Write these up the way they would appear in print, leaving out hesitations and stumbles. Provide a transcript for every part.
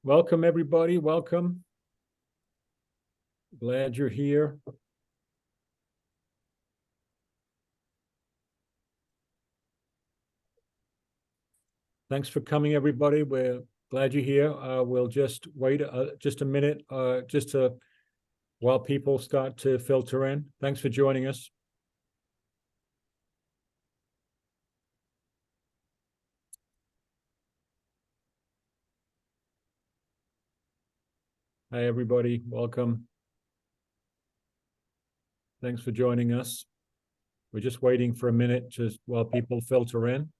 Welcome, everybody. Welcome. Glad you're here. Thanks for coming, everybody. We're glad you're here. We'll just wait just a minute, while people start to filter in. Thanks for joining us. Hi, everybody. Welcome. Thanks for joining us. We're just waiting for a minute just while people filter in.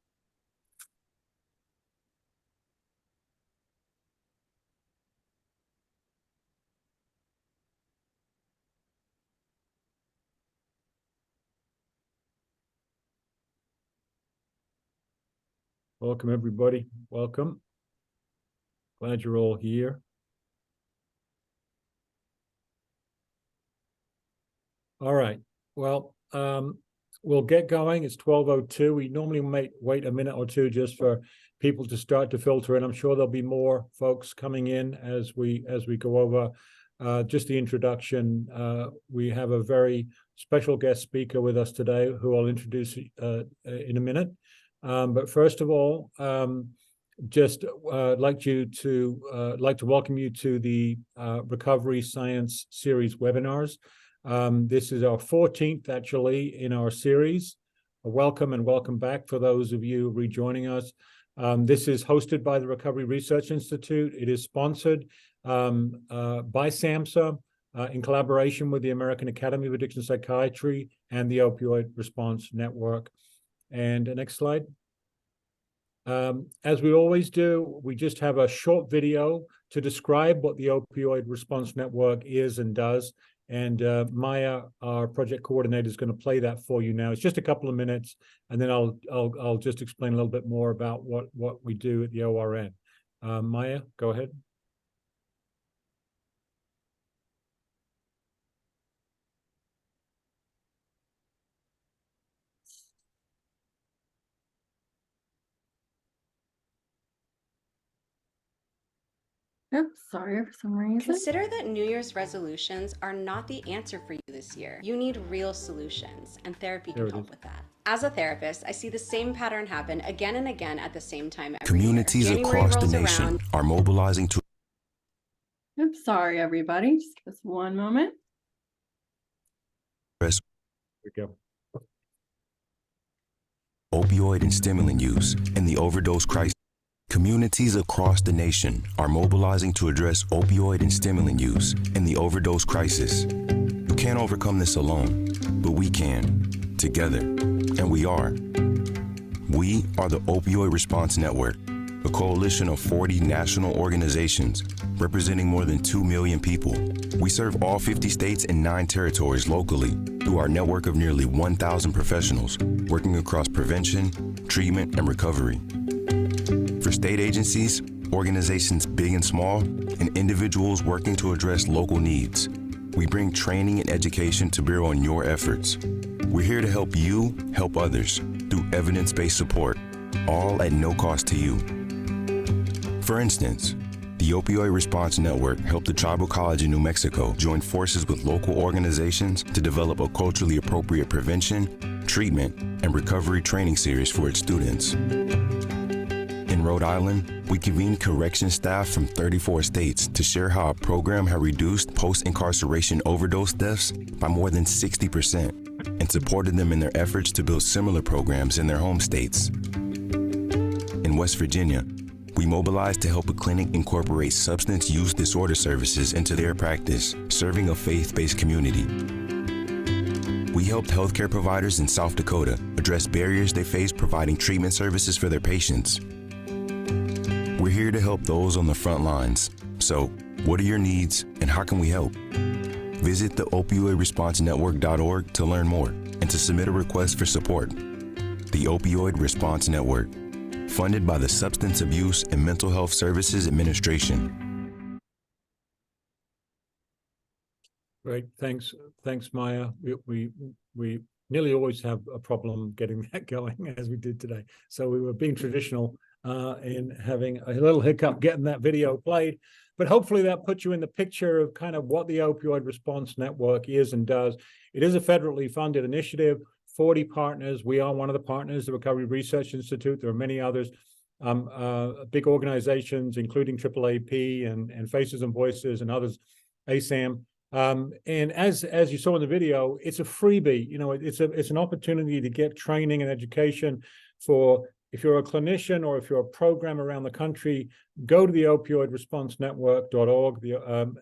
Welcome, everybody. Welcome. Glad you're all here. All right. Well, we'll get going. It's 12:02. We normally wait a minute or two just for people to start to filter in. I'm sure there'll be more folks coming in as we go over just the introduction. We have a very special guest speaker with us today who I'll introduce in a minute. But first of all, just like to welcome you to the Recovery Science Series webinars. This is our 14th actually in our series. Welcome and welcome back for those of you rejoining us. This is hosted by the Recovery Research Institute. It is sponsored by SAMHSA in collaboration with the American Academy of Addiction Psychiatry and the Opioid Response Network. And next slide. As we always do, we just have a short video to describe what the Opioid Response Network is and does. And Maya, our project coordinator, is going to play that for you now. It's just a couple of minutes, and then I'll just explain a little bit more about what we do at the ORN. Maya, go ahead. Oops, sorry for some reason. Consider that New Year's resolutions are not the answer for you this year. You need real solutions, and therapy can help with that. As a therapist, I see the same pattern happen again and again at the same time every Communities year. across the nation are mobilizing to... Oops, sorry, everybody. Just one moment. Here we go. Opioid and stimulant use and the overdose crisis. Communities across the nation are mobilizing to address opioid and stimulant use and the overdose crisis. You can't overcome this alone, but we can, together, and we are. We are the Opioid Response Network, a coalition of 40 national organizations representing more than 2 million people. We serve all 50 states and 9 territories locally through our network of nearly 1,000 professionals working across prevention, treatment, and recovery. For state agencies, organizations big and small, and individuals working to address local needs, we bring training and education to bear on your efforts. We're here to help you help others through evidence-based support, all at no cost to you. For instance, the Opioid Response Network helped the Tribal College in New Mexico join forces with local organizations to develop a culturally appropriate prevention, treatment, and recovery training series for its students. In Rhode Island, we convened corrections staff from 34 states to share how our program had reduced post-incarceration overdose deaths by more than 60% and supported them in their efforts to build similar programs in their home states. In West Virginia, we mobilized to help a clinic incorporate substance use disorder services into their practice, serving a faith-based community. We helped healthcare providers in South Dakota address barriers they face providing treatment services for their patients. We're here to help those on the front lines. So, what are your needs and how can we help? Visit the opioidresponsenetwork.org to learn more and to submit a request for support. The Opioid Response Network, funded by the Substance Abuse and Mental Health Services Administration. Great, thanks, Maya. We nearly always have a problem getting that going as we did today. So we were being traditional in having a little hiccup getting that video played. But hopefully that puts you in the picture of kind of what the Opioid Response Network is and does. It is a federally funded initiative, 40 partners. We are one of the partners, the Recovery Research Institute. There are many others, big organizations, including AAAP and Faces and Voices and others, ASAM. And as you saw in the video, it's a freebie. You know, it's an opportunity to get training and education for, if you're a clinician or if you're a program around the country, go to the opioidresponsenetwork.org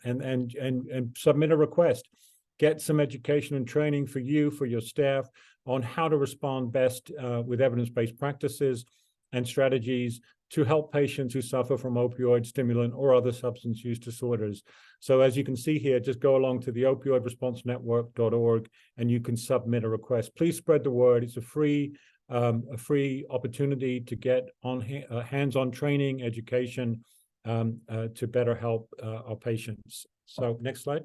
and submit a request. Get some education and training for you, for your staff, on how to respond best with evidence-based practices and strategies to help patients who suffer from opioid, stimulant, or other substance use disorders. So as you can see here, just go along to the opioidresponsenetwork.org and you can submit a request. Please spread the word. It's a free opportunity to get on hands-on training, education to better help our patients. So next slide.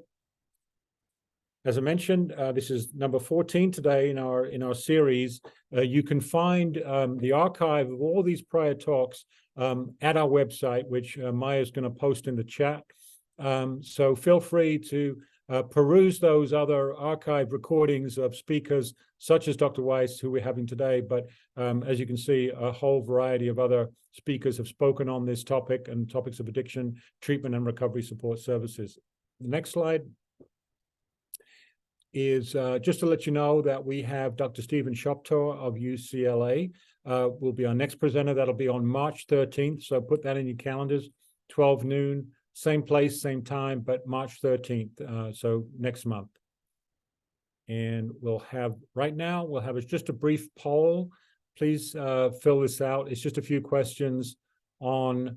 As I mentioned, this is number 14 today in our series. You can find the archive of all these prior talks at our website, which Maya's going to post in the chat. So feel free to peruse those other archive recordings of speakers such as Dr. Weiss, who we're having today. But as you can see, a whole variety of other speakers have spoken on this topic and topics of addiction, treatment, and recovery support services. The next slide is just to let you know that we have Dr. Stephen Shoptor of UCLA will be our next presenter. That'll be on March 13th. So put that in your calendars, 12 noon, same place, same time, but March 13th, so next month. And we'll have, right now, we'll have just a brief poll. Please fill this out. It's just a few questions on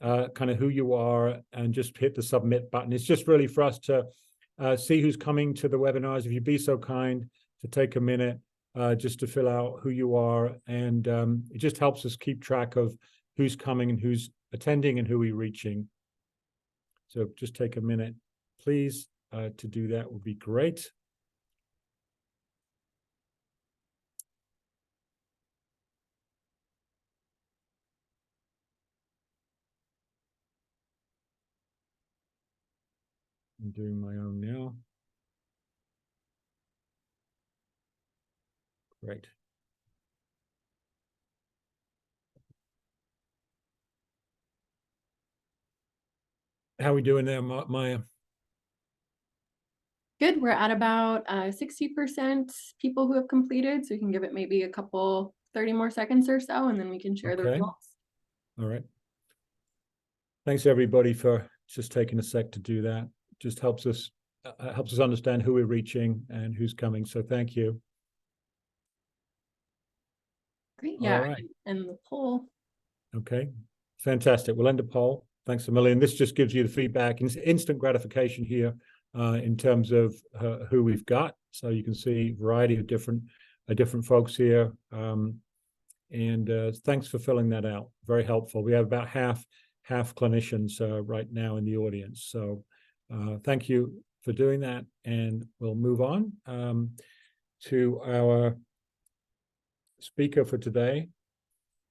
kind of who you are and just hit the submit button. It's just really for us to see who's coming to the webinars. If you'd be so kind to take a minute just to fill out who you are. And it just helps us keep track of who's coming and who's attending and who we're reaching. So just take a minute, please, to do that would be great. I'm doing my own now. Great. How are we doing there, Maya? Good. We're at about 60% people who have completed. So we can give it maybe a couple, 30 more seconds or so, and then we can share the results. All right. Thanks everybody for just taking a sec to do that. Just helps us understand who we're reaching and who's coming. So thank you. Great. Yeah. All right. And the poll. Okay. Fantastic. We'll end the poll. Thanks a million. This just gives you the feedback, instant gratification here in terms of who we've got. So you can see a variety of different folks here. And thanks for filling that out. Very helpful. We have about half clinicians right now in the audience. So thank you for doing that. And we'll move on to our speaker for today,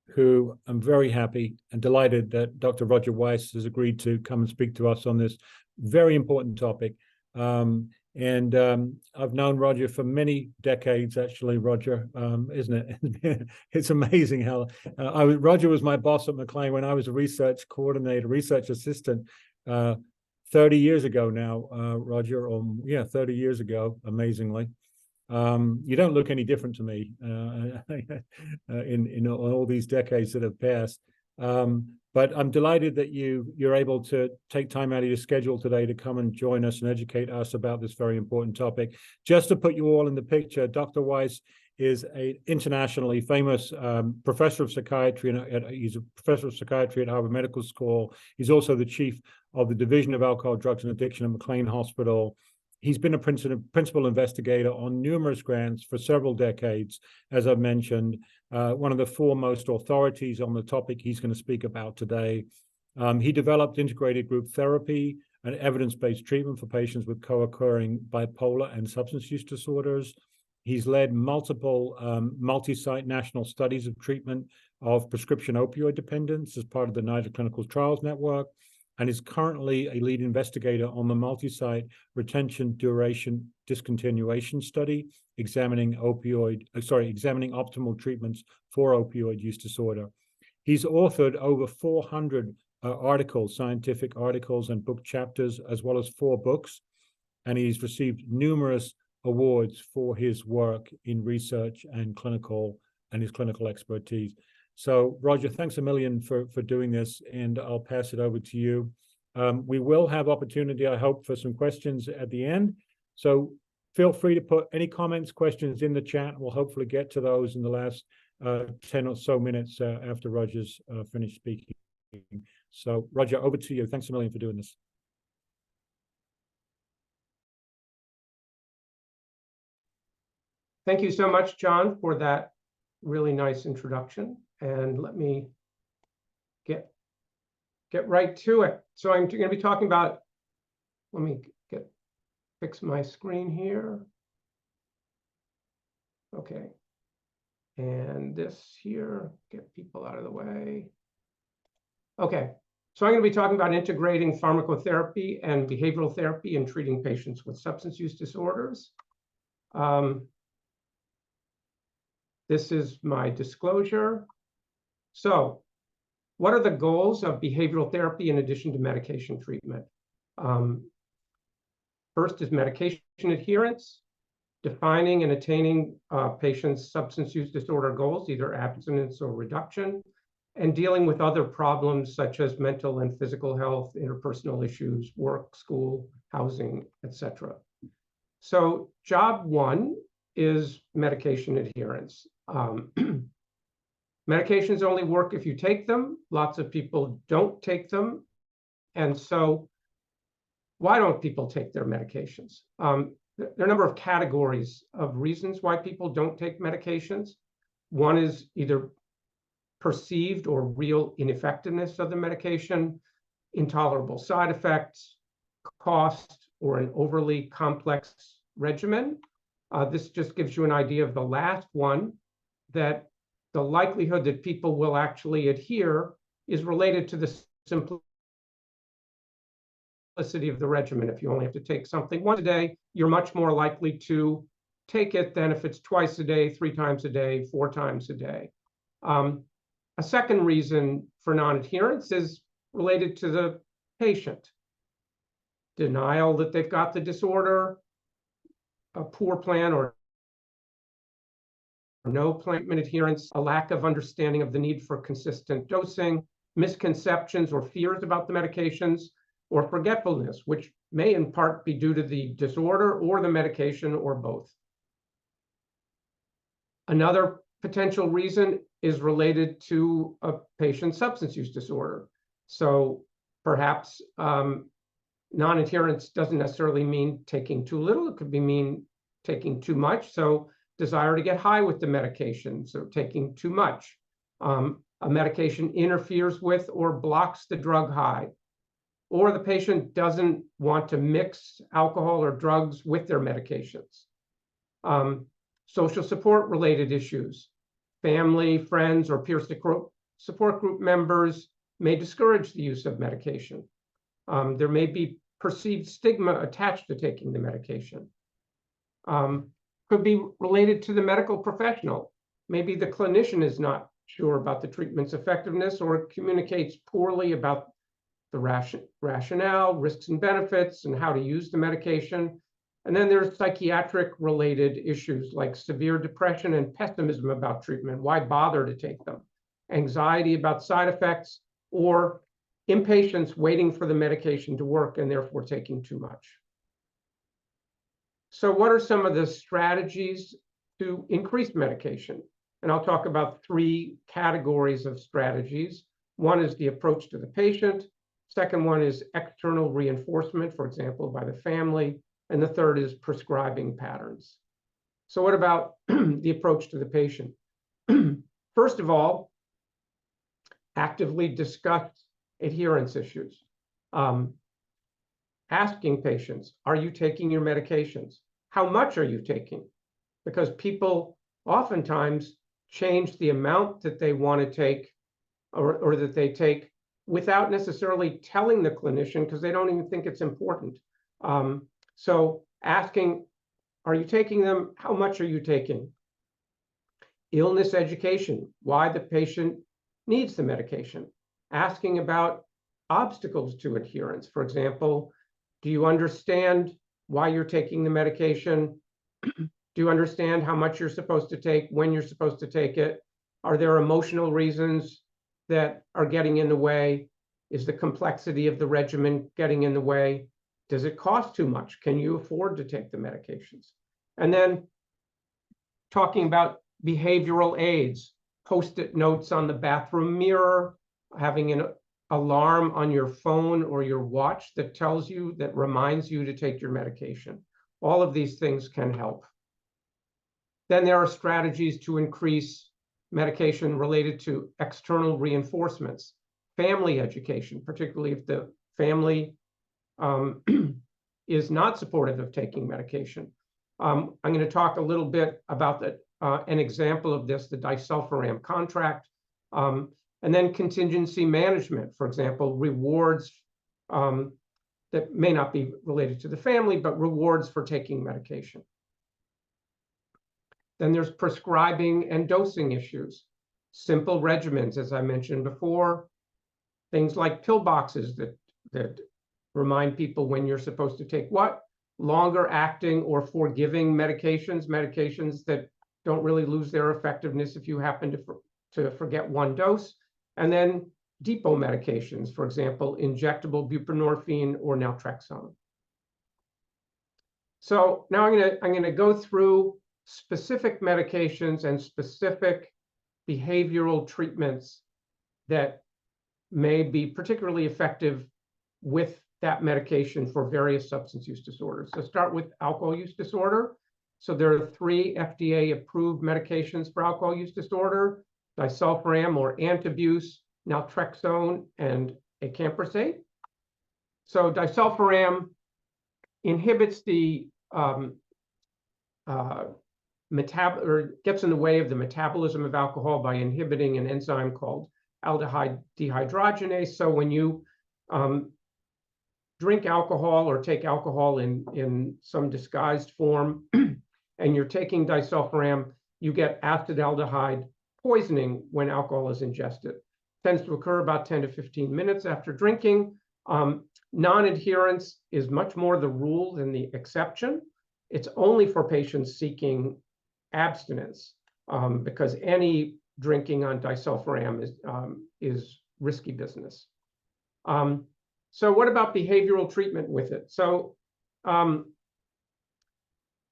who I'm very happy and delighted that Dr. Roger Weiss has agreed to come and speak to us on this very important topic. I've known Roger for many decades, actually, Roger, isn't it? It's amazing how Roger was my boss at McLean when I was a research coordinator, research assistant 30 years ago now, Roger, 30 years ago, amazingly. You don't look any different to me in all these decades that have passed. But I'm delighted that you're able to take time out of your schedule today to come and join us and educate us about this very important topic. Just to put you all in the picture, Dr. Weiss is an internationally famous professor of psychiatry. He's a professor of psychiatry at Harvard Medical School. He's also the chief of the Division of Alcohol, Drugs, and Addiction at McLean Hospital. He's been a principal investigator on numerous grants for several decades, as I've mentioned, one of the foremost authorities on the topic he's going to speak about today. He developed integrated group therapy and evidence-based treatment for patients with co-occurring bipolar and substance use disorders. He's led multiple multi-site national studies of treatment of prescription opioid dependence as part of the NIDA Clinical Trials Network, and is currently a lead investigator on the multi-site retention duration discontinuation study, examining optimal treatments for opioid use disorder. He's authored over 400 articles, scientific articles and book chapters, as well as 4 books, and he's received numerous awards for his work in research and his clinical expertise. So, Roger, thanks a million for doing this, and I'll pass it over to you. We will have opportunity, I hope, for some questions at the end. So feel free to put any comments, questions in the chat. We'll hopefully get to those in the last 10 or so minutes after Roger's finished speaking. So, Roger, over to you. Thanks a million for doing this. Thank you so much, John, for that really nice introduction. And let me get right to it. So I'm going to be talking about, let me fix my screen here. Okay. And this here, get people out of the way. Okay. So I'm going to be talking about integrating pharmacotherapy and behavioral therapy in treating patients with substance use disorders. This is my disclosure. So, what are the goals of behavioral therapy in addition to medication treatment? First is medication adherence, defining and attaining patients' substance use disorder goals, either abstinence or reduction, and dealing with other problems such as mental and physical health, interpersonal issues, work, school, housing, etc. So, job 1 is medication adherence. Medications only work if you take them. Lots of people don't take them. And so why don't people take their medications? There are a number of categories of reasons why people don't take medications. One is either perceived or real ineffectiveness of the medication, intolerable side effects, cost, or an overly complex regimen. This just gives you an idea of the last one, that the likelihood that people will actually adhere is related to the simplicity of the regimen. If you only have to take something once a day, you're much more likely to take it than if it's twice a day, 3 times a day, 4 times a day. A second reason for non-adherence is related to the patient. Denial that they've got the disorder, a poor plan or no plan adherence, a lack of understanding of the need for consistent dosing, misconceptions or fears about the medications, or forgetfulness, which may in part be due to the disorder or the medication or both. Another potential reason is related to a patient's substance use disorder. So perhaps non-adherence doesn't necessarily mean taking too little. It could mean taking too much. So desire to get high with the medication, so taking too much. A medication interferes with or blocks the drug high, or the patient doesn't want to mix alcohol or drugs with their medications. Social support related issues. Family, friends, or peer support group members may discourage the use of medication. There may be perceived stigma attached to taking the medication. Could be related to the medical professional. Maybe the clinician is not sure about the treatment's effectiveness or communicates poorly about the rationale, risks and benefits, and how to use the medication. And then there's psychiatric related issues like severe depression and pessimism about treatment. Why bother to take them? Anxiety about side effects, or impatience waiting for the medication to work and therefore taking too much. So what are some of the strategies to increase medication? And I'll talk about 3 categories of strategies. One is the approach to the patient. Second one is external reinforcement, for example, by the family. And the third is prescribing patterns. So what about the approach to the patient? First of all, actively discuss adherence issues. Asking patients, are you taking your medications? How much are you taking? because people oftentimes change the amount that they want to take or that they take without necessarily telling the clinician because they don't even think it's important. So asking, are you taking them? How much are you taking? Illness education, why the patient needs the medication. Asking about obstacles to adherence. For example, do you understand why you're taking the medication? Do you understand how much you're supposed to take, when you're supposed to take it? Are there emotional reasons that are getting in the way? Is the complexity of the regimen getting in the way? Does it cost too much? Can you afford to take the medications? And then talking about behavioral aids, post-it notes on the bathroom mirror, having an alarm on your phone or your watch that tells you, that reminds you to take your medication. All of these things can help. Then there are strategies to increase medication related to external reinforcements, family education, particularly if the family is not supportive of taking medication. I'm going to talk a little bit about an example of this, the disulfiram contract, and then contingency management, for example, rewards that may not be related to the family, but rewards for taking medication. Then there's prescribing and dosing issues, simple regimens, as I mentioned before, things like pill boxes that remind people when you're supposed to take what, longer acting or forgiving medications that don't really lose their effectiveness if you happen to forget one dose, and then depot medications, for example, injectable buprenorphine or naltrexone. So now I'm going to go through specific medications and specific behavioral treatments that may be particularly effective with that medication for various substance use disorders. So start with alcohol use disorder. So there are 3 FDA-approved medications for alcohol use disorder: disulfiram or antabuse, naltrexone, and acamprosate. So disulfiram inhibits the gets in the way of the metabolism of alcohol by inhibiting an enzyme called aldehyde dehydrogenase. So when you drink alcohol or take alcohol in some disguised form and you're taking disulfiram, you get acetaldehyde poisoning when alcohol is ingested. It tends to occur about 10 to 15 minutes after drinking. Non-adherence is much more the rule than the exception. It's only for patients seeking abstinence because any drinking on disulfiram is risky business. So what about behavioral treatment with it? So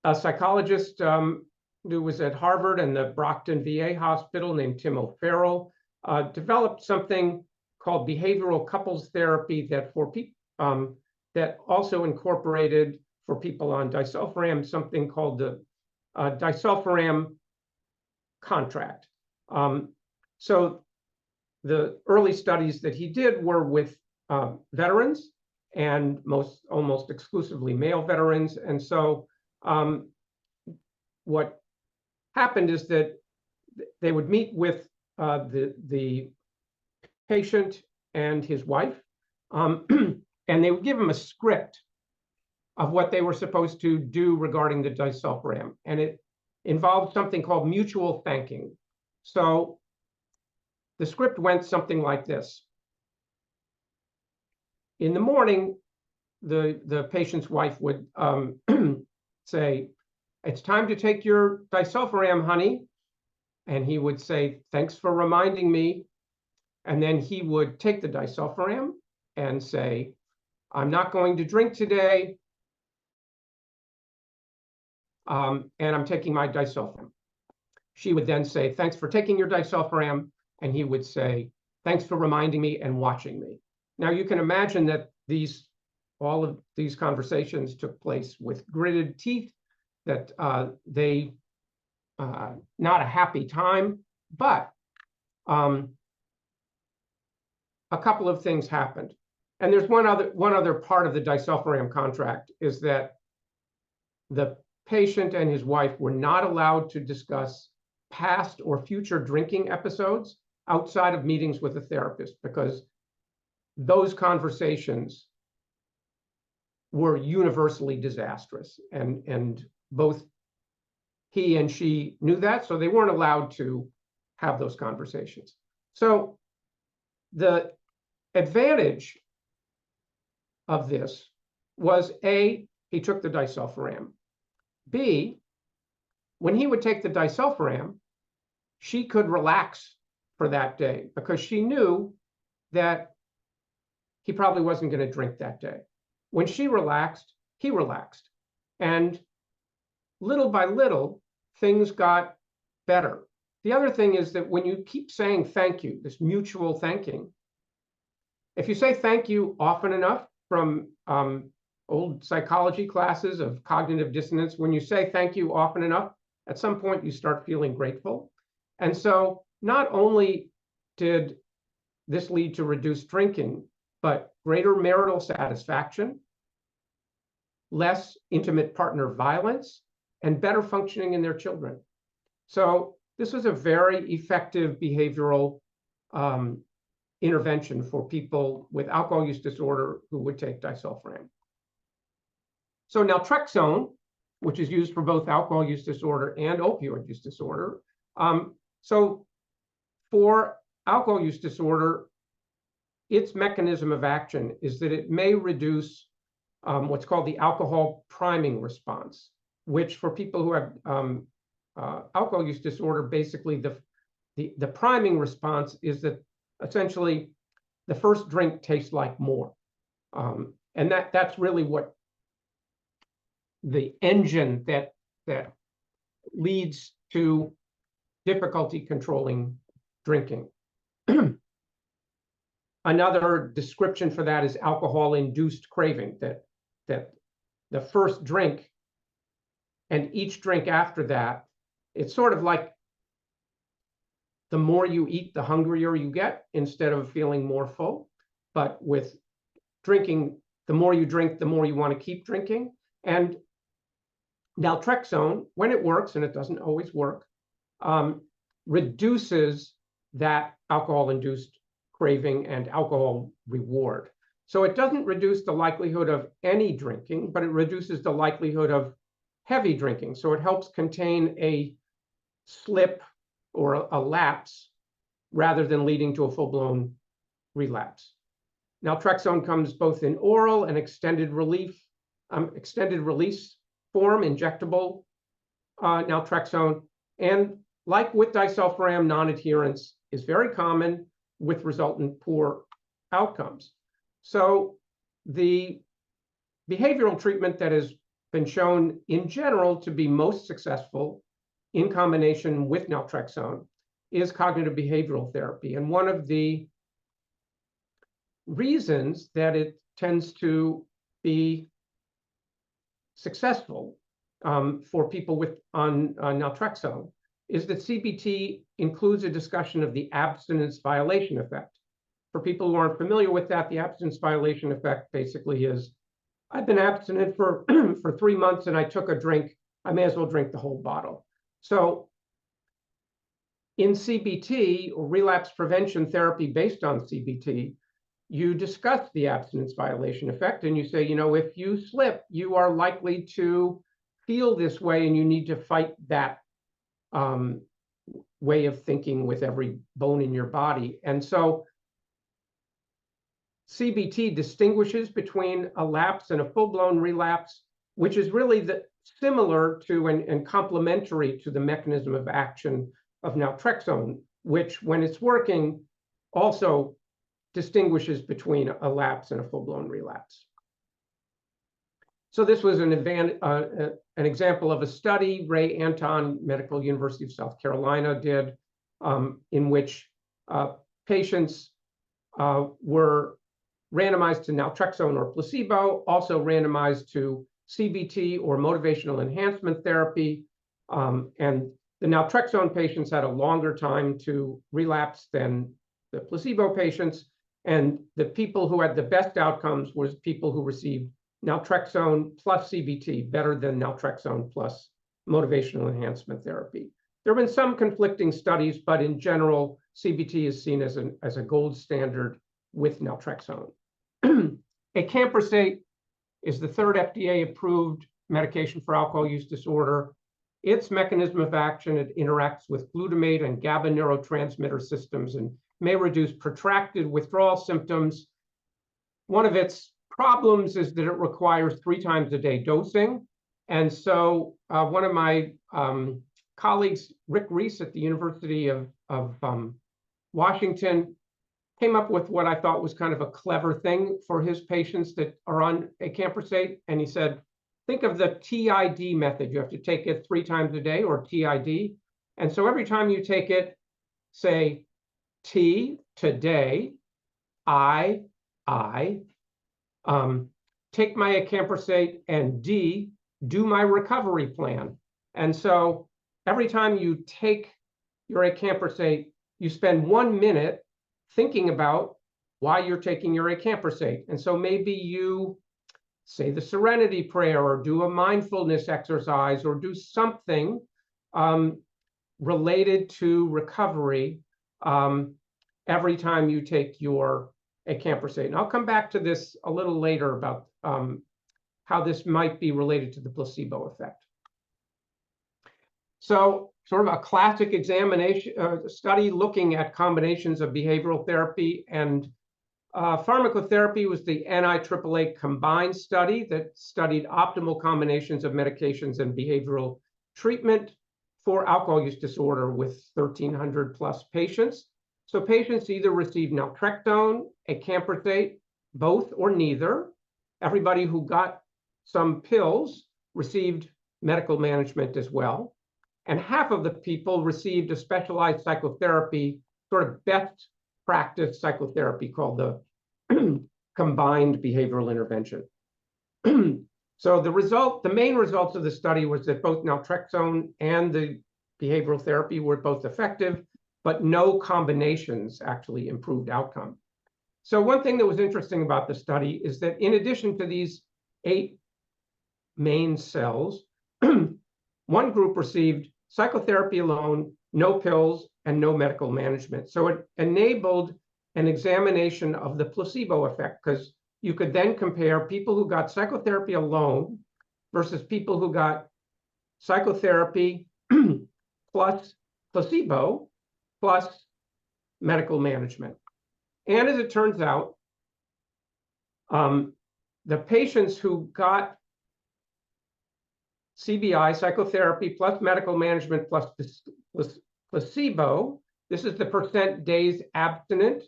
a psychologist who was at Harvard and the Brockton VA hospital named Tim O'Farrell developed something called behavioral couples therapy that also incorporated for people on disulfiram something called the disulfiram contract. So the early studies that he did were with veterans, and almost exclusively male veterans. And so what happened is that they would meet with the patient and his wife, and they would give him a script of what they were supposed to do regarding the disulfiram. And it involved something called mutual thanking. So the script went something like this. In the morning, the patient's wife would say, "It's time to take your disulfiram, honey." And he would say, "Thanks for reminding me." And then he would take the disulfiram and say, "I'm not going to drink today. And I'm taking my disulfiram." She would then say, "Thanks for taking your disulfiram." And he would say, "Thanks for reminding me and watching me." Now you can imagine that all of these conversations took place with gritted teeth, that not a happy time, but a couple of things happened. And there's one other part of the disulfiram contract is that the patient and his wife were not allowed to discuss past or future drinking episodes outside of meetings with a therapist, because those conversations were universally disastrous. And both he and she knew that, so they weren't allowed to have those conversations. So the advantage of this was, A, he took the disulfiram. B, when he would take the disulfiram, she could relax for that day because she knew that he probably wasn't going to drink that day. When she relaxed, he relaxed. And little by little, things got better. The other thing is that when you keep saying thank you, this mutual thanking, if you say thank you often enough, from old psychology classes of cognitive dissonance, when you say thank you often enough, at some point you start feeling grateful. And so not only did this lead to reduced drinking, but greater marital satisfaction, less intimate partner violence, and better functioning in their children. So this was a very effective behavioral intervention for people with alcohol use disorder who would take disulfiram. So naltrexone, which is used for both alcohol use disorder and opioid use disorder. So for alcohol use disorder, its mechanism of action is that it may reduce what's called the alcohol priming response, which for people who have alcohol use disorder, basically the priming response is that essentially the first drink tastes like more. And that's really what the engine that leads to difficulty controlling drinking. Another description for that is alcohol-induced craving, that the first drink and each drink after that, it's sort of like the more you eat, the hungrier you get instead of feeling more full. But with drinking, the more you drink, the more you want to keep drinking. And naltrexone, when it works, and it doesn't always work, reduces that alcohol-induced craving and alcohol reward. So it doesn't reduce the likelihood of any drinking, but it reduces the likelihood of heavy drinking. So it helps contain a slip or a lapse rather than leading to a full-blown relapse. Naltrexone comes both in oral and extended release form, injectable naltrexone. And like with disulfiram, non-adherence is very common with resultant poor outcomes. So the behavioral treatment that has been shown in general to be most successful in combination with naltrexone is cognitive behavioral therapy. And one of the reasons that it tends to be successful for people on naltrexone is that CBT includes a discussion of the abstinence violation effect. For people who aren't familiar with that, the abstinence violation effect basically is, I've been abstinent for 3 months and I took a drink, I may as well drink the whole bottle. So in CBT, or relapse prevention therapy based on CBT, you discuss the abstinence violation effect and you say, you know, if you slip, you are likely to feel this way and you need to fight that way of thinking with every bone in your body. And so CBT distinguishes between a lapse and a full-blown relapse, which is really similar to and complementary to the mechanism of action of naltrexone, which when it's working also distinguishes between a lapse and a full-blown relapse. So this was an example of a study Ray Anton, Medical University of South Carolina, did, in which patients were randomized to naltrexone or placebo, also randomized to CBT or motivational enhancement therapy. And the naltrexone patients had a longer time to relapse than the placebo patients. And the people who had the best outcomes was people who received naltrexone plus CBT better than naltrexone plus motivational enhancement therapy. There have been some conflicting studies, but in general, CBT is seen as a gold standard with naltrexone. Acamprosate is the third FDA-approved medication for alcohol use disorder. Its mechanism of action, it interacts with glutamate and GABA neurotransmitter systems and may reduce protracted withdrawal symptoms. One of its problems is that it requires 3 times a day dosing. And so one of my colleagues, Rick Reese at the University of Washington, came up with what I thought was kind of a clever thing for his patients that are on acamprosate. And he said, think of the TID method. You have to take it 3 times a day, or TID. And so every time you take it, say T, today, I, take my acamprosate, and D, do my recovery plan. And so every time you take your acamprosate, you spend 1 minute thinking about why you're taking your acamprosate. And so maybe you say the Serenity Prayer, or do a mindfulness exercise, or do something related to recovery every time you take your acamprosate. And I'll come back to this a little later about how this might be related to the placebo effect. So sort of a classic examination study looking at combinations of behavioral therapy and pharmacotherapy was the NIAAA combined study that studied optimal combinations of medications and behavioral treatment for alcohol use disorder with 1,300 plus patients. So patients either received naltrexone, acamprosate, both or neither. Everybody who got some pills received medical management as well. And half of the people received a specialized psychotherapy, sort of best practice psychotherapy called the combined behavioral intervention. So the main results of the study was that both naltrexone and the behavioral therapy were both effective, but no combinations actually improved outcome. So one thing that was interesting about the study is that in addition to these 8 main cells, one group received psychotherapy alone, no pills, and no medical management. So it enabled an examination of the placebo effect, because you could then compare people who got psychotherapy alone versus people who got psychotherapy plus placebo plus medical management. And as it turns out, the patients who got CBI, psychotherapy, plus medical management, plus placebo, this is the percent days abstinent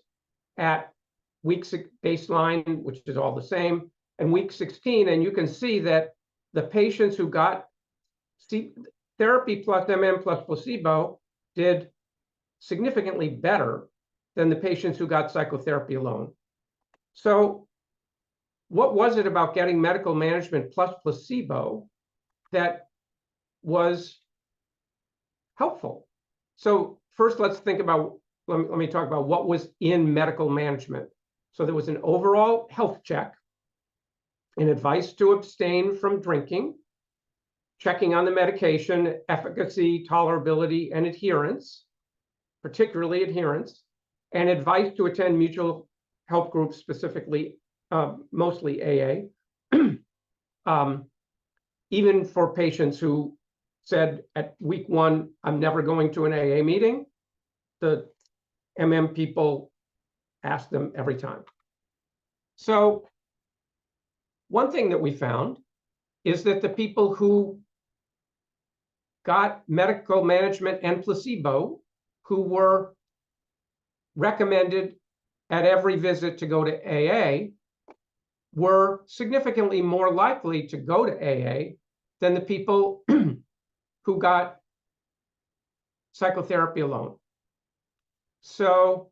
at week 6 baseline, which is all the same, and week 16. And you can see that the patients who got therapy plus MM plus placebo did significantly better than the patients who got psychotherapy alone. So what was it about getting medical management plus placebo that was helpful? So first, let's think about, let me talk about what was in medical management. So there was an overall health check, an advice to abstain from drinking, checking on the medication, efficacy, tolerability, and adherence, particularly adherence, and advice to attend mutual help groups, specifically, mostly AA. Even for patients who said at week 1, I'm never going to an AA meeting, the MM people asked them every time. So one thing that we found is that the people who got medical management and placebo, who were recommended at every visit to go to AA, were significantly more likely to go to AA than the people who got psychotherapy alone. So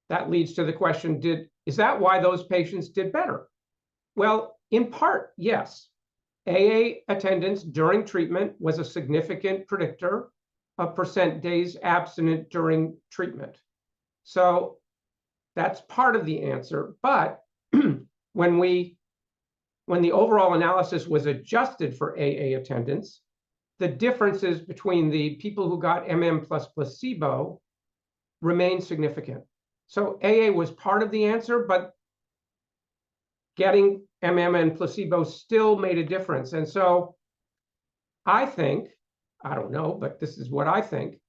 that leads to the question, is that why those patients did better? Well, in part, yes. AA attendance during treatment was a significant predictor of percent days abstinent during treatment. So that's part of the answer, but when the overall analysis was adjusted for AA attendance, the differences between the people who got MM plus placebo remained significant. So AA was part of the answer, but getting MM and placebo still made a difference. And so I think, I don't know, but this is what I think,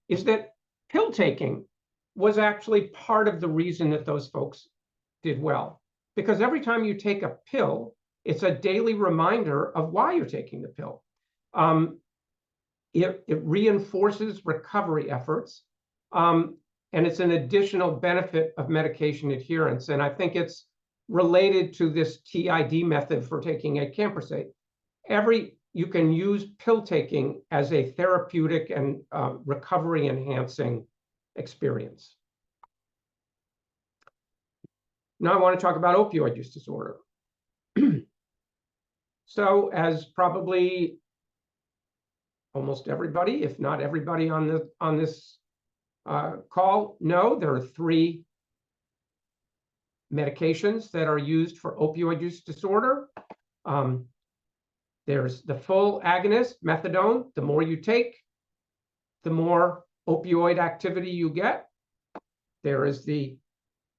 is that pill taking was actually part of the reason that those folks did well. Because every time you take a pill, it's a daily reminder of why you're taking the pill. It reinforces recovery efforts, and it's an additional benefit of medication adherence. And I think it's related to this TID method for taking acamprosate. You can use pill taking as a therapeutic and recovery enhancing experience. Now I want to talk about opioid use disorder. So as probably almost everybody, if not everybody on this call know, there are 3 medications that are used for opioid use disorder. There's the full agonist, methadone. The more you take, the more opioid activity you get. There is the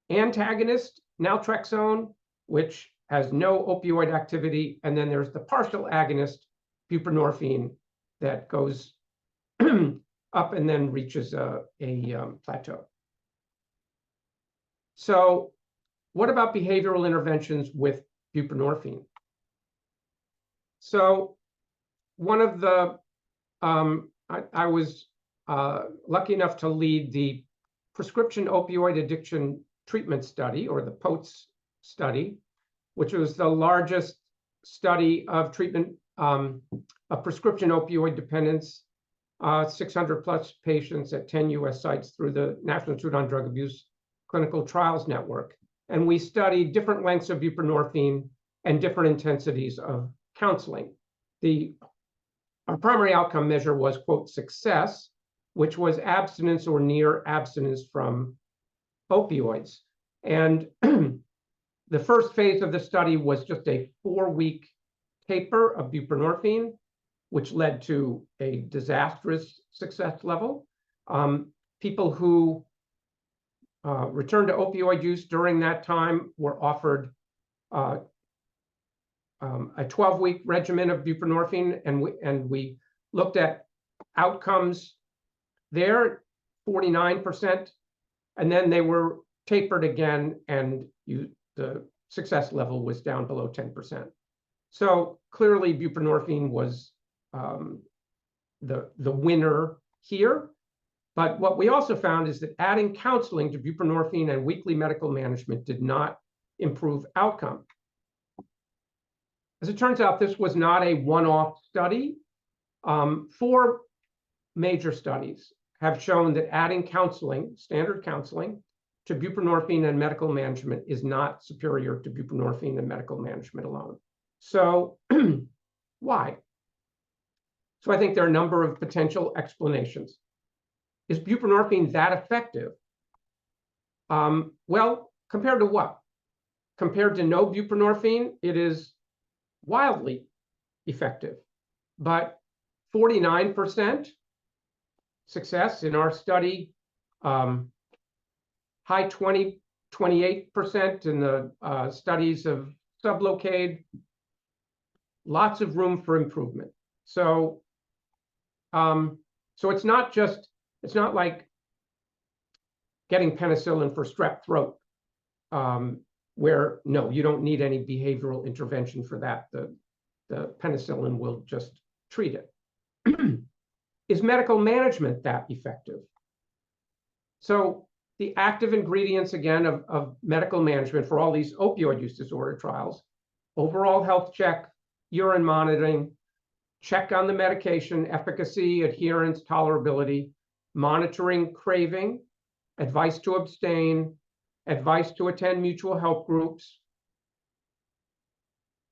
antagonist, naltrexone, which has no opioid activity. And then there's the partial agonist, buprenorphine, that goes up and then reaches a plateau. So what about behavioral interventions with buprenorphine? So one of the, I was lucky enough to lead the prescription opioid addiction treatment study, or the POTS study, which was the largest study of treatment of prescription opioid dependence, 600 plus patients at 10 US sites through the National Institute on Drug Abuse Clinical Trials Network. And we studied different lengths of buprenorphine and different intensities of counseling. Our primary outcome measure was, quote, success, which was abstinence or near abstinence from opioids. And the first phase of the study was just a 4-week taper of buprenorphine, which led to a disastrous success level. People who returned to opioid use during that time were offered a 12-week regimen of buprenorphine, and we looked at outcomes there, 49%, and then they were tapered again, and the success level was down below 10%. So clearly buprenorphine was the winner here. But what we also found is that adding counseling to buprenorphine and weekly medical management did not improve outcome. As it turns out, this was not a one-off study. 4 major studies have shown that adding counseling, standard counseling, to buprenorphine and medical management is not superior to buprenorphine and medical management alone. So why? So I think there are a number of potential explanations. Is buprenorphine that effective? Well, compared to what? Compared to no buprenorphine, it is wildly effective, but 49% success in our study, high 28% in the studies of sublocade, lots of room for improvement. So, so it's not like getting penicillin for strep throat, where no, you don't need any behavioral intervention for that. The penicillin will just treat it. Is medical management that effective? So the active ingredients, again, of medical management for all these opioid use disorder trials: overall health check, urine monitoring, check on the medication, efficacy, adherence, tolerability, monitoring craving, advice to abstain, advice to attend mutual help groups.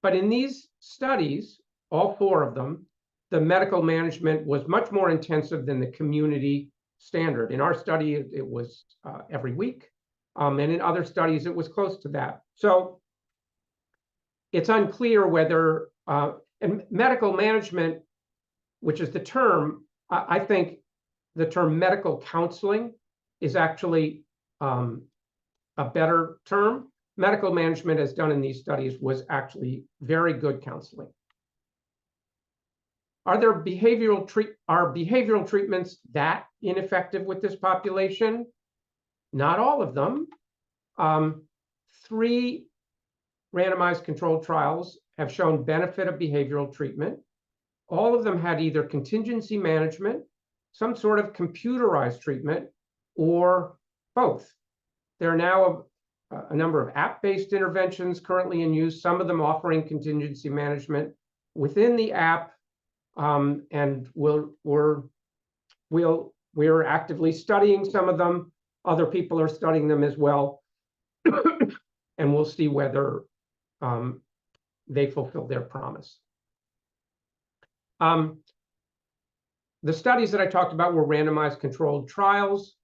But in these studies, all 4 of them, the medical management was much more intensive than the community standard. In our study, it was every week. And in other studies, it was close to that. So it's unclear whether, and medical management, which is the term, I think the term medical counseling is actually a better term. Medical management, as done in these studies, was actually very good counseling. Are behavioral treatments that ineffective with this population? Not all of them. 3 randomized controlled trials have shown benefit of behavioral treatment. All of them had either contingency management, some sort of computerized treatment, or both. There are now a number of app-based interventions currently in use, some of them offering contingency management within the app, and we're actively studying some of them. Other people are studying them as well, and we'll see whether they fulfill their promise. The studies that I talked about were randomized controlled trials,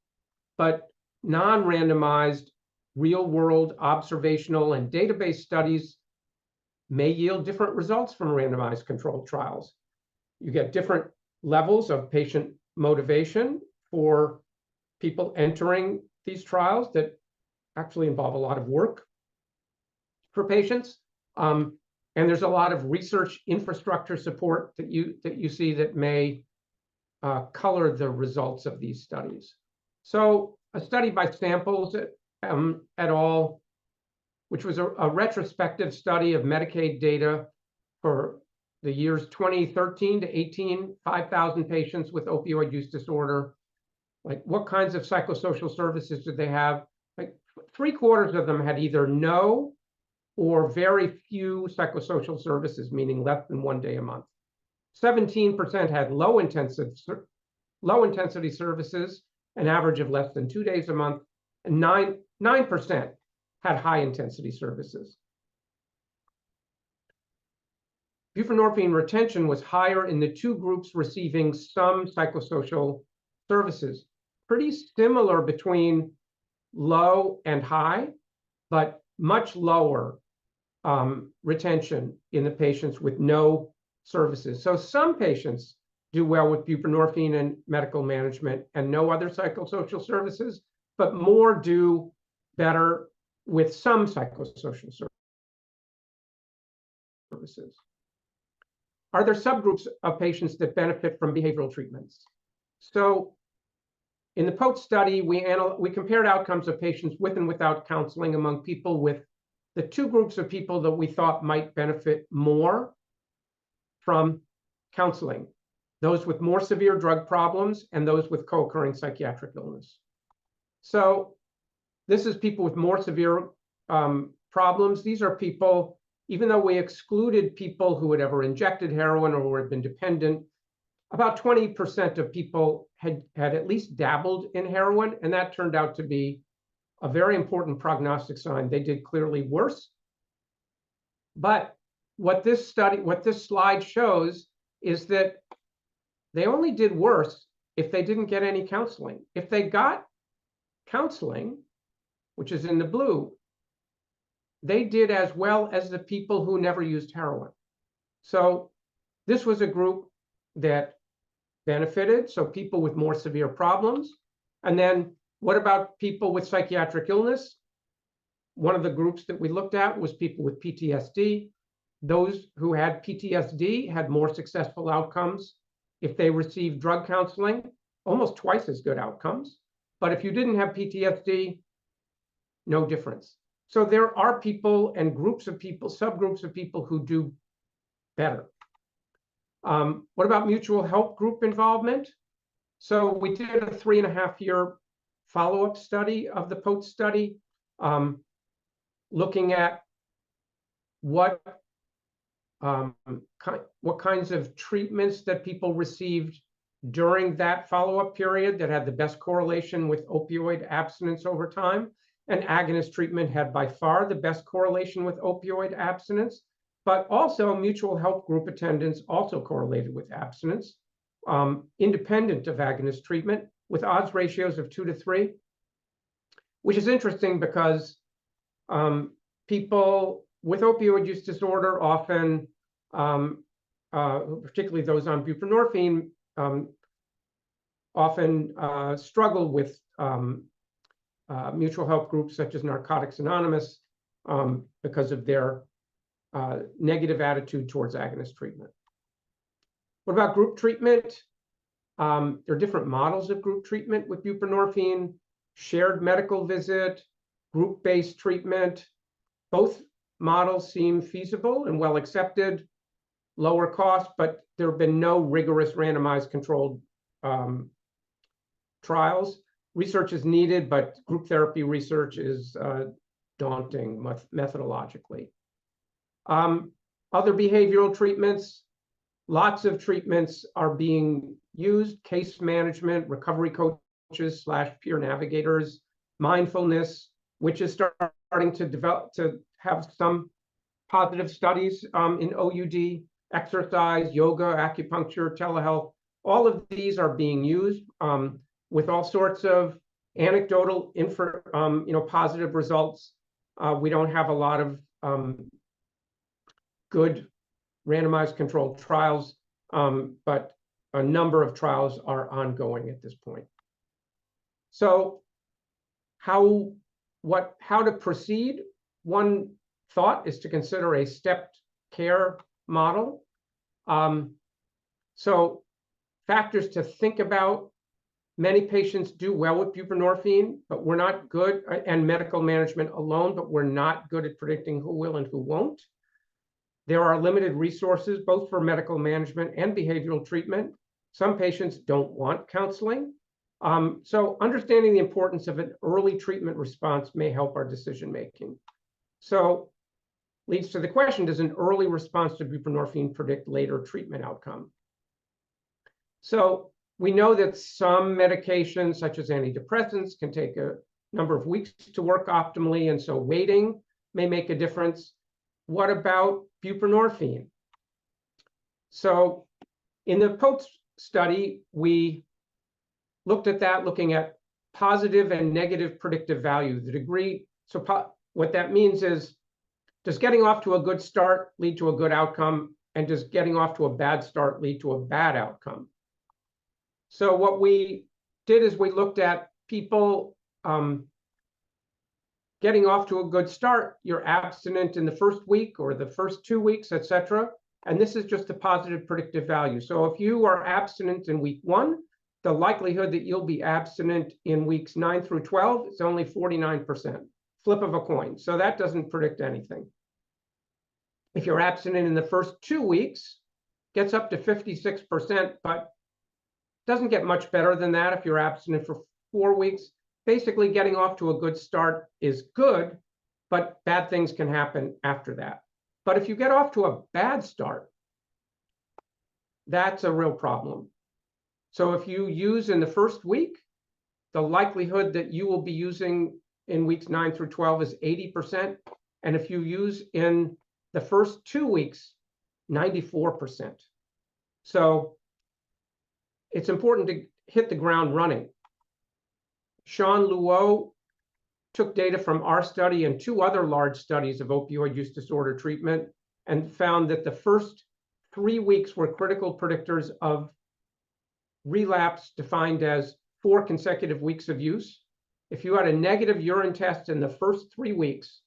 but non-randomized real-world observational and database studies may yield different results from randomized controlled trials. You get different levels of patient motivation for people entering these trials that actually involve a lot of work for patients. And there's a lot of research infrastructure support that you see that may color the results of these studies. So a study by Samples et al., which was a retrospective study of Medicaid data for the years 2013 to 18, 5,000 patients with opioid use disorder. Like, what kinds of psychosocial services did they have? Like, 3/4 of them had either no or very few psychosocial services, meaning less than 1 day a month. 17% had low intensity services, an average of less than 2 days a month, and 9% had high intensity services. Buprenorphine retention was higher in the 2 groups receiving some psychosocial services. Pretty similar between low and high, but much lower retention in the patients with no services. So some patients do well with buprenorphine and medical management and no other psychosocial services, but more do better with some psychosocial services. Are there subgroups of patients that benefit from behavioral treatments? So in the POTE study, we compared outcomes of patients with and without counseling among people with the 2 groups of people that we thought might benefit more from counseling: those with more severe drug problems and those with co-occurring psychiatric illness. So this is people with more severe problems. These are people, even though we excluded people who had ever injected heroin or who had been dependent, about 20% of people had at least dabbled in heroin, and that turned out to be a very important prognostic sign. They did clearly worse. But what this slide shows is that they only did worse if they didn't get any counseling. If they got counseling, which is in the blue, they did as well as the people who never used heroin. So this was a group that benefited, so people with more severe problems. And then what about people with psychiatric illness? One of the groups that we looked at was people with PTSD. Those who had PTSD had more successful outcomes if they received drug counseling, almost twice as good outcomes. But if you didn't have PTSD, no difference. So there are people and groups of people, subgroups of people who do better. What about mutual help group involvement? So we did a 3.5-year follow-up study of the POTE study, looking at what kinds of treatments that people received during that follow-up period that had the best correlation with opioid abstinence over time. And agonist treatment had by far the best correlation with opioid abstinence, but also mutual help group attendance also correlated with abstinence, independent of agonist treatment, with odds ratios of 2 to 3. which is interesting because people with opioid use disorder often, particularly those on buprenorphine, often struggle with mutual help groups such as Narcotics Anonymous because of their negative attitude towards agonist treatment. What about group treatment? There are different models of group treatment with buprenorphine, shared medical visit, group-based treatment. Both models seem feasible and well accepted, lower cost, but there have been no rigorous randomized controlled trials. Research is needed, but group therapy research is daunting methodologically. Other behavioral treatments, lots of treatments are being used: case management, recovery coaches / peer navigators, mindfulness, which is starting to develop, to have some positive studies in OUD, exercise, yoga, acupuncture, telehealth. All of these are being used with all sorts of anecdotal positive results. We don't have a lot of good randomized controlled trials, but a number of trials are ongoing at this point. So how to proceed? One thought is to consider a stepped care model. So factors to think about: many patients do well with buprenorphine, but we're not good, and medical management alone, but we're not good at predicting who will and who won't. There are limited resources, both for medical management and behavioral treatment. Some patients don't want counseling. So understanding the importance of an early treatment response may help our decision-making. So leads to the question, does an early response to buprenorphine predict later treatment outcome? So we know that some medications, such as antidepressants, can take a number of weeks to work optimally, and so waiting may make a difference. What about buprenorphine? So in the POTS study, we looked at that, looking at positive and negative predictive value, the degree. So what that means is, does getting off to a good start lead to a good outcome? And does getting off to a bad start lead to a bad outcome? So what we did is we looked at people getting off to a good start. You're abstinent in the first week or the first 2 weeks, etc. And this is just a positive predictive value. So if you are abstinent in week 1, the likelihood that you'll be abstinent in weeks 9 through 12 is only 49%, flip of a coin. So that doesn't predict anything. If you're abstinent in the first 2 weeks, gets up to 56%, but doesn't get much better than that if you're abstinent for 4 weeks. Basically, getting off to a good start is good, but bad things can happen after that. But if you get off to a bad start, that's a real problem. So if you use in the first week, the likelihood that you will be using in weeks 9 through 12 is 80%. And if you use in the first 2 weeks, 94%. So it's important to hit the ground running. Sean Luo took data from our study and 2 other large studies of opioid use disorder treatment and found that the first 3 weeks were critical predictors of relapse, defined as 4 consecutive weeks of use. If you had a negative urine test in the first 3 weeks,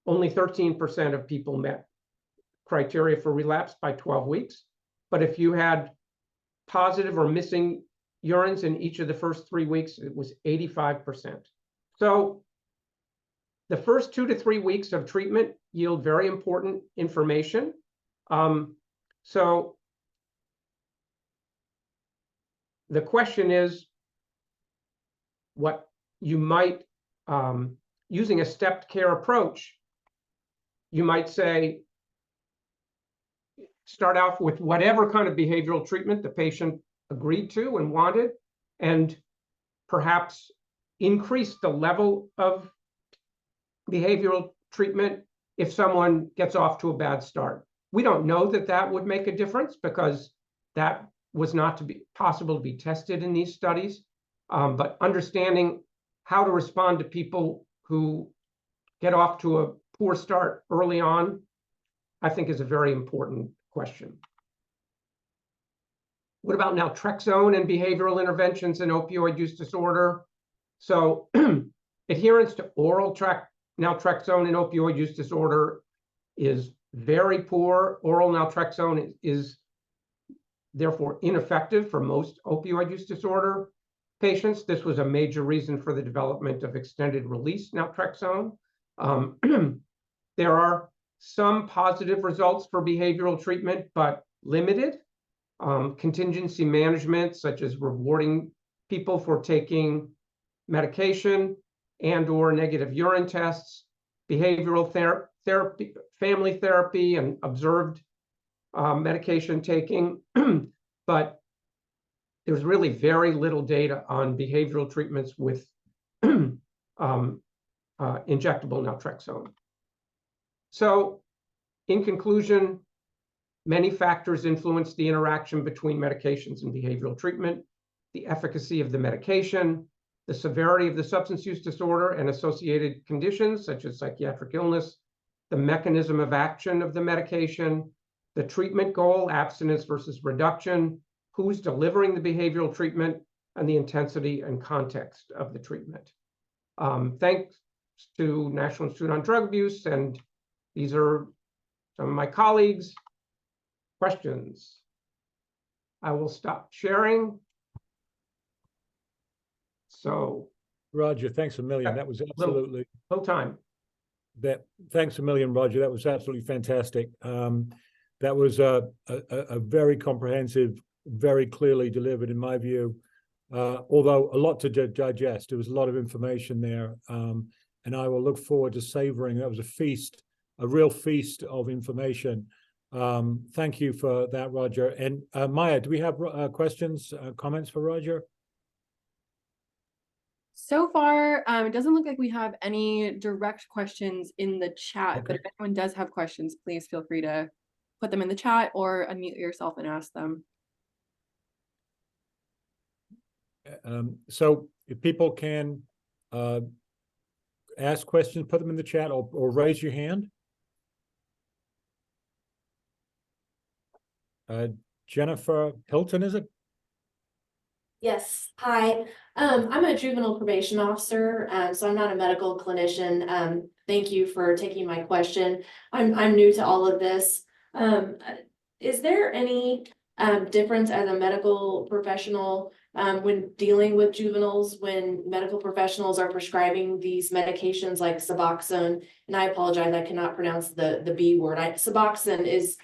only 13% of people met criteria for relapse by 12 weeks. But if you had positive or missing urines in each of the first 3 weeks, it was 85%. So the first 2 to 3 weeks of treatment yield very important information. So the question is, what you might, using a stepped care approach, you might say, start off with whatever kind of behavioral treatment the patient agreed to and wanted, and perhaps increase the level of behavioral treatment if someone gets off to a bad start. We don't know that that would make a difference because that was not to be possible to be tested in these studies. But understanding how to respond to people who get off to a poor start early on, I think is a very important question. What about naltrexone and behavioral interventions in opioid use disorder? So adherence to oral naltrexone in opioid use disorder is very poor. Oral naltrexone is therefore ineffective for most opioid use disorder patients. This was a major reason for the development of extended release naltrexone. There are some positive results for behavioral treatment, but limited. Contingency management, such as rewarding people for taking medication and/or negative urine tests, behavioral therapy, family therapy, and observed medication taking. But there's really very little data on behavioral treatments with injectable naltrexone. So, in conclusion, many factors influence the interaction between medications and behavioral treatment: the efficacy of the medication, the severity of the substance use disorder and associated conditions such as psychiatric illness, the mechanism of action of the medication, the treatment goal, abstinence versus reduction, who's delivering the behavioral treatment, and the intensity and context of the treatment. Thanks to National Institute on Drug Abuse, and these are some of my colleagues. Questions? I will stop sharing. So, Roger, thanks a million. That was absolutely little time. Thanks a million, Roger. That was absolutely fantastic. That was a very comprehensive, very clearly delivered, in my view. Although a lot to digest, there was a lot of information there, and I will look forward to savoring. That was a feast, a real feast of information. Thank you for that, Roger. And Maya, do we have questions, comments for Roger? So far, it doesn't look like we have any direct questions in the chat, Okay. but if anyone does have questions, please feel free to put them in the chat or unmute yourself and ask them. So if people can ask questions, put them in the chat or raise your hand. Jennifer Hilton, is it? Yes. Hi. I'm a juvenile probation officer, so I'm not a medical clinician. Thank you for taking my question. I'm new to all of this. Is there any difference as a medical professional when dealing with juveniles, when medical professionals are prescribing these medications like Suboxone? And I apologize, I cannot pronounce the B word. Suboxone is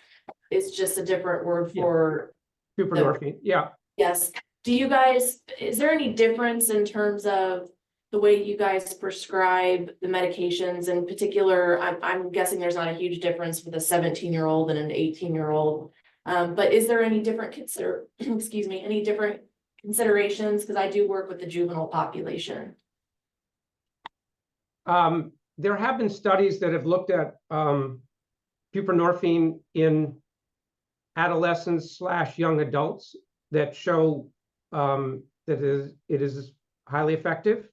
just a different word for Buprenorphine. Yeah. Yes. Do you guys, is there any difference in terms of the way you guys prescribe the medications? In particular, I'm guessing there's not a huge difference with a 17-year-old and an 18-year-old. But is there any different any different considerations? Because I do work with the juvenile population. There have been studies that have looked at buprenorphine in adolescents / young adults that show that it is highly effective.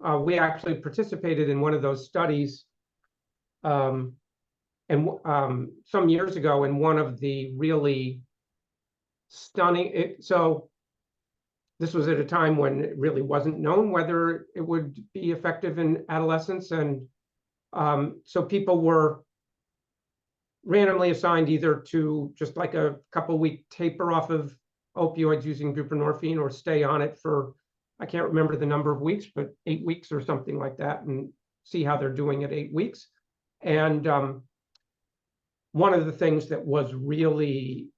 We actually participated in one of those studies some years ago, and one of the really stunning, so this was at a time when it really wasn't known whether it would be effective in adolescents, and so people were randomly assigned either to just like a couple-week taper off of opioids using buprenorphine or stay on it for, I can't remember the number of weeks, but 8 weeks or something like that, and see how they're doing at 8 weeks. And one of the things that was really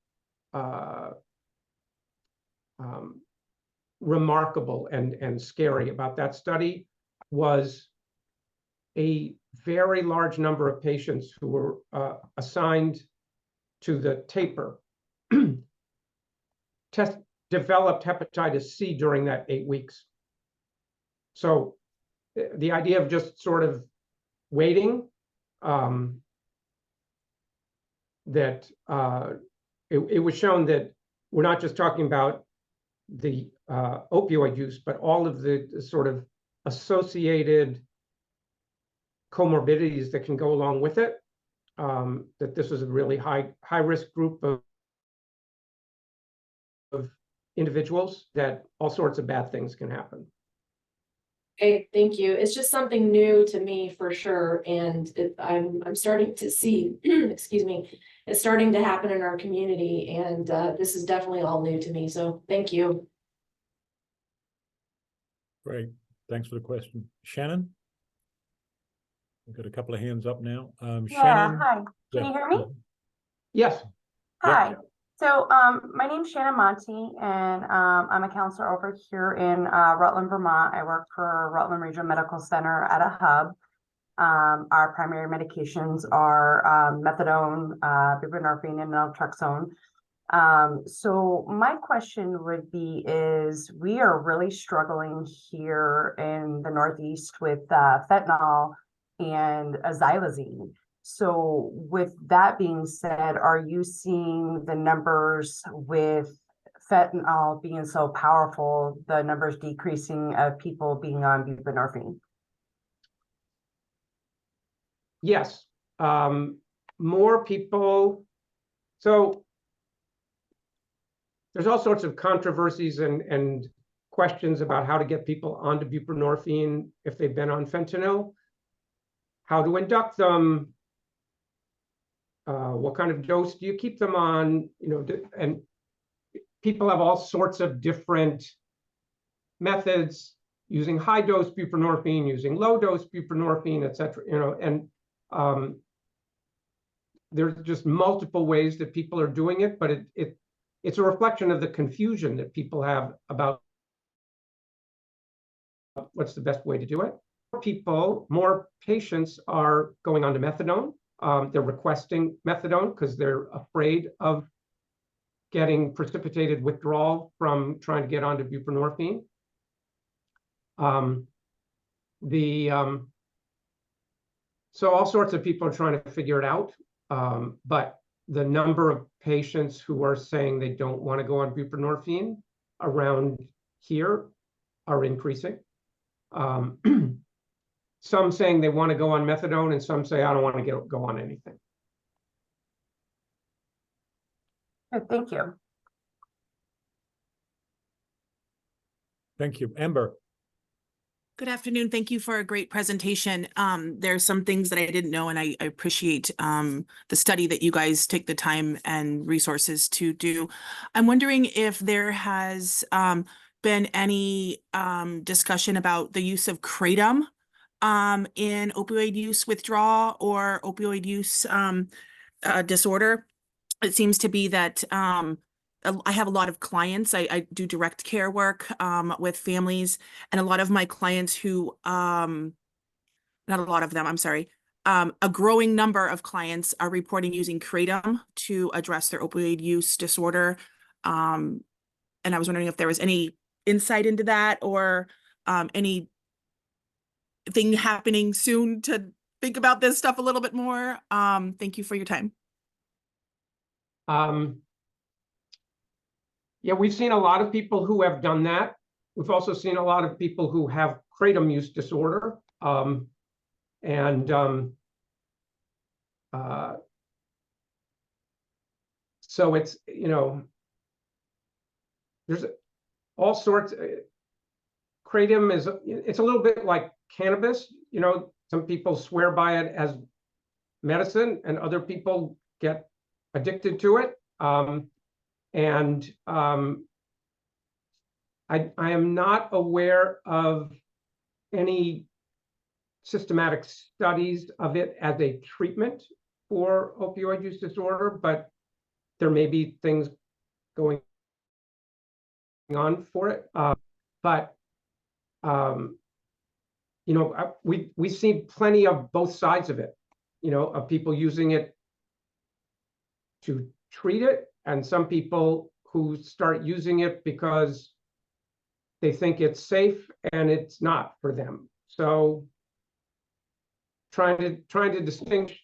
remarkable and scary about that study was a very large number of patients who were assigned to the taper developed hepatitis C during that 8 weeks. So the idea of just sort of waiting, that it was shown that we're not just talking about the opioid use, but all of the sort of associated comorbidities that can go along with it, that this is a really high risk group of individuals, that all sorts of bad things can happen. Okay, thank you. It's just something new to me for sure, and I'm starting to see, excuse me, it's starting to happen in our community, and this is definitely all new to me. So thank you. Great. Thanks for the question. Shannon? We've got a couple of hands up now. Yeah, Shannon? hi. Can Yeah, you hear me? Yes. Hi. Yeah. So my name's Shannon Monty, and I'm a counselor over here in Rutland, Vermont. I work for Rutland Regional Medical Center at a hub. Our primary medications are methadone, buprenorphine, and naltrexone. So my question would be is we are really struggling here in the Northeast with fentanyl and xylazine. So with that being said, are you seeing the numbers with fentanyl being so powerful, the numbers decreasing of people being on buprenorphine? Yes. More people. So there's all sorts of controversies and questions about how to get people onto buprenorphine if they've been on fentanyl, how to induct them, what kind of dose do you keep them on, and people have all sorts of different methods, using high dose buprenorphine, using low dose buprenorphine, et cetera, and there's just multiple ways that people are doing it, but it's a reflection of the confusion that people have about what's the best way to do it. More patients are going on to methadone. They're requesting methadone because they're afraid of getting precipitated withdrawal from trying to get onto buprenorphine. So all sorts of people are trying to figure it out, but the number of patients who are saying they don't want to go on buprenorphine around here are increasing. Some saying they want to go on methadone, and some say I don't want to go on anything. Thank you. Thank you. Amber? Good afternoon. Thank you for a great presentation. There's some things that I didn't know, and I appreciate the study that you guys take the time and resources to do. I'm wondering if there has been any discussion about the use of kratom in opioid use withdrawal or opioid use disorder. It seems to be that I have a lot of clients. I do direct care work with families, and a lot of my clients who, not a lot of them, I'm sorry, a growing number of clients are reporting using kratom to address their opioid use disorder. And I was wondering if there was any insight into that or anything happening soon to think about this stuff a little bit more. Thank you for your time. Yeah, we've seen a lot of people who have done that. We've also seen a lot of people who have kratom use disorder. So it's, there's all sorts. Kratom it's a little bit like cannabis. Some people swear by it as medicine, and other people get addicted to it. I am not aware of any systematic studies of it as a treatment for opioid use disorder, but there may be things going on for it. We see plenty of both sides of it, of people using it to treat it, and some people who start using it because they think it's safe and it's not for them. So trying to distinguish